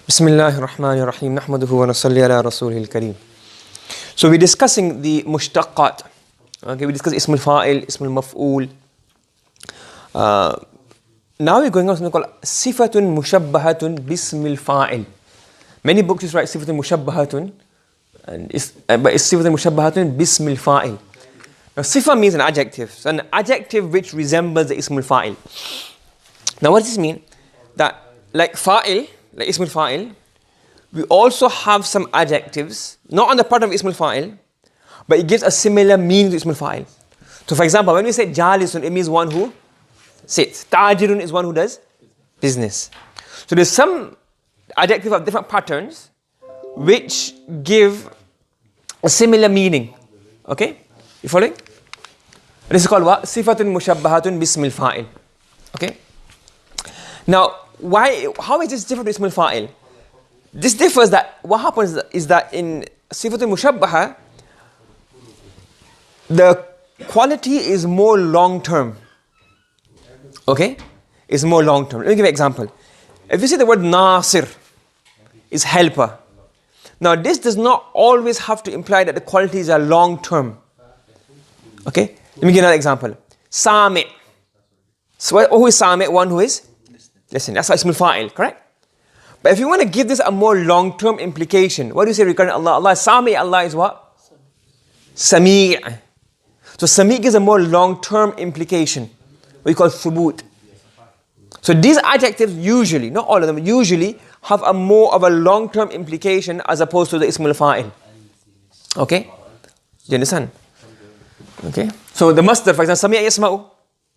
Bismillahir Rahmanir Rahim. Nahmaduhu wa nusalli ala rasulihil kareem. So we're discussing the mushtaqat. Okay, we discussed ism al-fa'il, ism al-maf'ul. Now we're going on something called sifatun mushabbahatun bism al-fa'il. Many books just write sifatun mushabbahatun, but it's sifatun mushabbahatun bism al-fa'il. Now sifa means an adjective. So an adjective which resembles the ism al-fa'il. Now what does this mean? That like fa'il, like ism al-fa'il, we also have some adjectives, not on the part of ism al-fa'il, but it gives a similar meaning to ism al-fa'il. So for example, when we say jalisun, it means one who sits. Tajirun is one who does business. So there's some adjectives of different patterns which give a similar meaning. Okay? You following? This is called what? Sifatun mushabbahatun bism al-fa'il. Okay? Now, how is this different to ism al-fa'il? This differs that what happens is that in sifatun mushabbaha, the quality is more long term. Okay? It's more long term. Let me give you an example. If you see the word nasir, is helper. Now this does not always have to imply that the qualities are long term. Okay? Let me give another example. Sami. So who is Sami? One who is listen. That's ism al-fa'il, correct? But if you want to give this a more long-term implication, what do you say regarding Allah? Allah is Sami, Allah is what? Sami'. So Sami' gives a more long-term implication, what you call thubut. So these adjectives usually, not all of them, usually have a more of a long-term implication as opposed to the ism al-fa'il. Okay? Do you understand? Okay? So the masdar, for example, Sami'a yasma'u.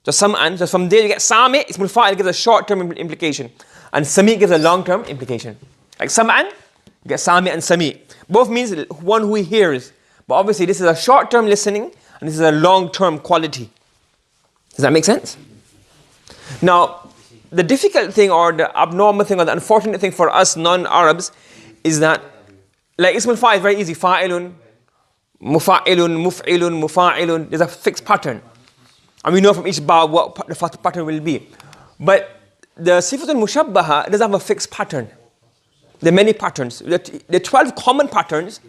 Just sam'an, so from there you get Sami', ism al-fa'il gives a short-term implication. And Sami' gives a long-term implication. Like Sam'an, you get Sami' and Sami'. Both means one who hears. But obviously this is a short-term listening and this is a long-term quality. Does that make sense? Now, the difficult thing or the abnormal thing or the unfortunate thing for us non-Arabs is that, like Ism al-Fa'il is very easy. Fa'ilun, mufa'ilun, muf'ilun, mufa'ilun. There's a fixed pattern. And we know from each bab what the pattern will be. But the sifatun mushabbaha doesn't have a fixed pattern. There are many patterns. There are 12 common patterns,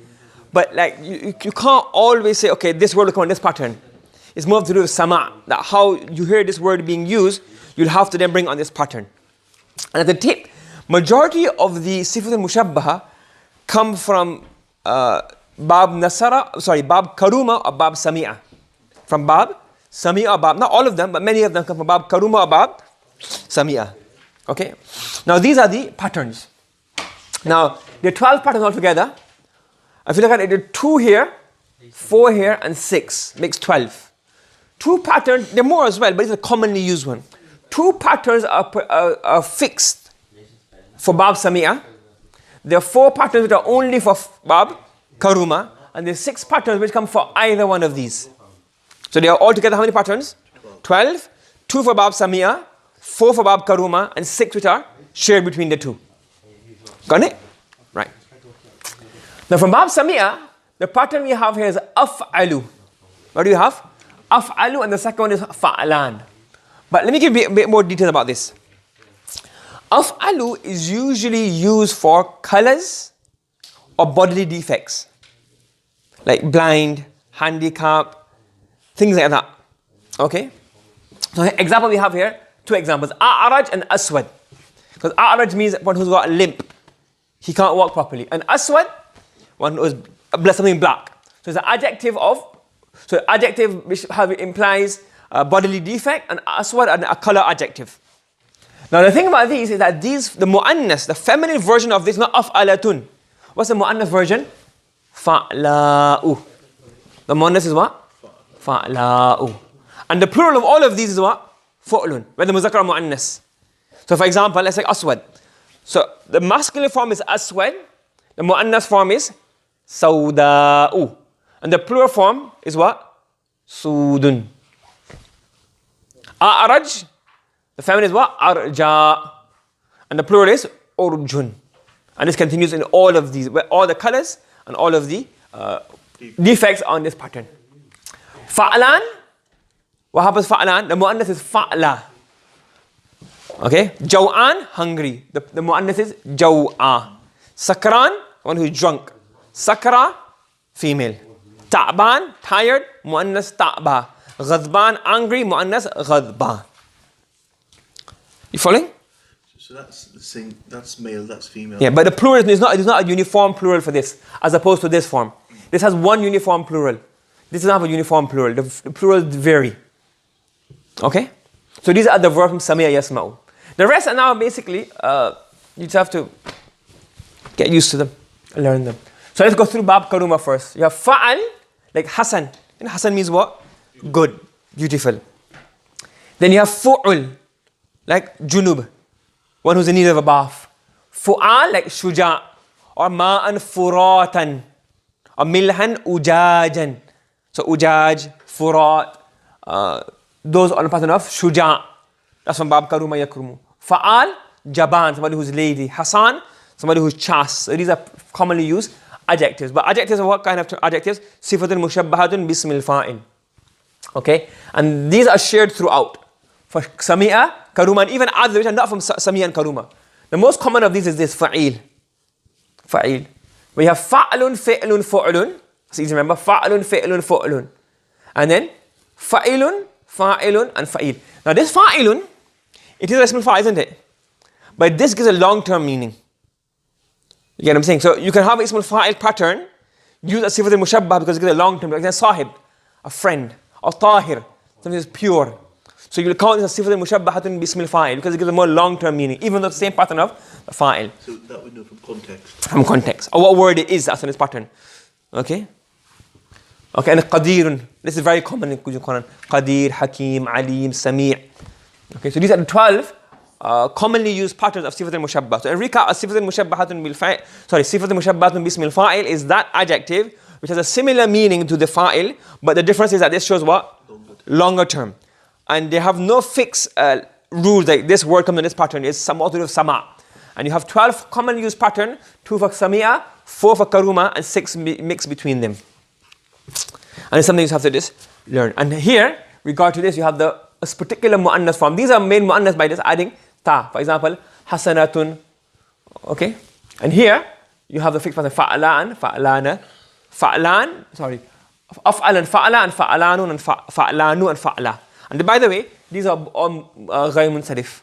but like you can't always say, okay, this word will come in this pattern. It's more to do with sama', that how you hear this word being used, you'll have to then bring on this pattern. And at the tip, majority of the sifatun mushabbaha come from bab karuma or bab sami'a. From bab sami'a or bab, not all of them, but many of them come from bab karuma or bab Sami'a. Okay? Now these are the patterns. Now there are 12 patterns altogether. If you look at it, there are 2 here, 4 here, and 6. Makes 12. 2 patterns, there are more as well, but it's a commonly used one. 2 patterns are fixed for Bab Sami'a. There are 4 patterns which are only for Bab Karuma. And there are 6 patterns which come for either one of these. So they are altogether how many patterns? 12. 2 for Bab Sami'a. 4 for Bab Karuma and 6 which are shared between the 2. Got it? Right. Now from Bab Sami'a, the pattern we have here is af'alu. What do you have? Af'alu, and the second one is fa'lan. But let me give you a bit more detail about this. Af'alu is usually used for colors or bodily defects. Like blind, handicap, things like that. Okay? So example we have here, 2 examples, A'raj and Aswad. Because A'raj means one who's got a limp. He can't walk properly. And Aswad, one who's something black. So it's an adjective which implies a bodily defect, and Aswad a color adjective. Now the thing about these is that the mu'annas, the feminine version of this, not af'alatun. What's the mu'annas version? Fa'la'u. The mu'annas is what? Fa'la'u. And the plural of all of these is what? Fu'lun, whether muzakkar or mu'annas. So for example, let's say aswad. So the masculine form is aswad, the mu'annas form is sawda'u. And the plural form is what? Sudun. A'raj, the feminine is what? Arja. And the plural is urjun. And this continues in all of these, where all the colors and all of the defects on this pattern. Fa'lan. What happens fa'lan? The mu'annas is fa'la. Okay? Jaw'an, hungry. The mu'annath is jaw'a. Sakran, one who is drunk. Sakra, female. Ta'ban, tired, mu'annath ta'ba. Ghadban, angry, mu'annath ghadba. You following? So that's the same, that's male, that's female. Yeah, but the plural is not a uniform plural for this, as opposed to this form. This has one uniform plural. This does not have a uniform plural. The plurals vary. Okay? So these are the verbs from Sami'a Yasma'u. The rest are now basically, you just have to get used to them, learn them. So let's go through Bab Karuma first. You have Fa'al, like Hasan. And Hasan means what? Good, beautiful. Then you have Fu'ul, like Junub, one who's in need of a bath. Fu'al, like Shuja', or Ma'an Furatan, or Milhan Ujajan. So Ujaj, Furat, those are the pattern of Shuja'. That's from Bab Karuma Yakrumu. Fa'al, Jaban, somebody who's lady. Hasan, somebody who's chas. So these are commonly used adjectives. But adjectives are what kind of adjectives? Sifatun mushabbahatun bismil fa'il. Okay? And these are shared throughout. For Sami'a, Karuma, and even others which are not from Sami'a and Karuma. The most common of these is this fa'il. Fa'il. We have fa'alun, fi'lun, fu'lun. So easy to remember. Fa'alun, fi'lun, fu'lun. And then fa'ilun, fa'ilun, and fa'il. Now this fa'ilun, it is a ism al-fa'il, isn't it? But this gives a long-term meaning. You get what I'm saying? So you can have ism al-fa'il pattern, use a sifat al-mushabbah because it gives a long-term, like sahib, a friend, or tahir, something that's pure. So you will count this as sifat al-mushabbahatun bism al-fa'il because it gives a more long-term meaning, even though it's the same pattern of the fa'il. So that we know from context. From context. Or what word it is that's in this pattern. Okay? Okay, and qadirun. This is very common in Quran. Qadir, Hakim, Alim, Sami'. Okay, so these are the 12 commonly used patterns of sifat al-mushabbah. So in recap, sifat al-mushabbahatun bil fa'il, sifat al-mushabbahatun bism al-fa'il is that adjective which has a similar meaning to the fa'il, but the difference is that this shows what? Longer term. And they have no fixed rules like this word comes in this pattern. It's somewhat to do with sama'. And you have 12 commonly used patterns, 2 for Sami'a, 4 for Karuma, and 6 mixed between them. And it's something you have to just learn. And here, regard to this, you have a particular mu'annas form. These are made mu'annas by just adding ta. For example, hasanatun. Okay? And here, you have the fixed pattern fa'lan, fa'lana, fa'lan, sorry, af'alan, fa'ala, and fa'alanun, and fa'lanu, and fa'la. And by the way, these are all ghayr munsarif.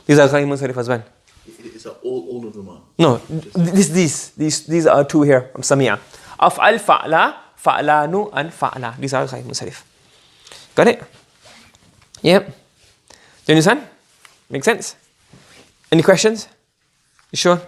These are ghayr munsarif as well. Is that all of them are? No, these are 2 here from Sami'a. Af'al, fa'la, fa'lanu, and fa'la. These are ghayr munsarif. Got it? Yep. Do you understand? Make sense? Any questions? You sure?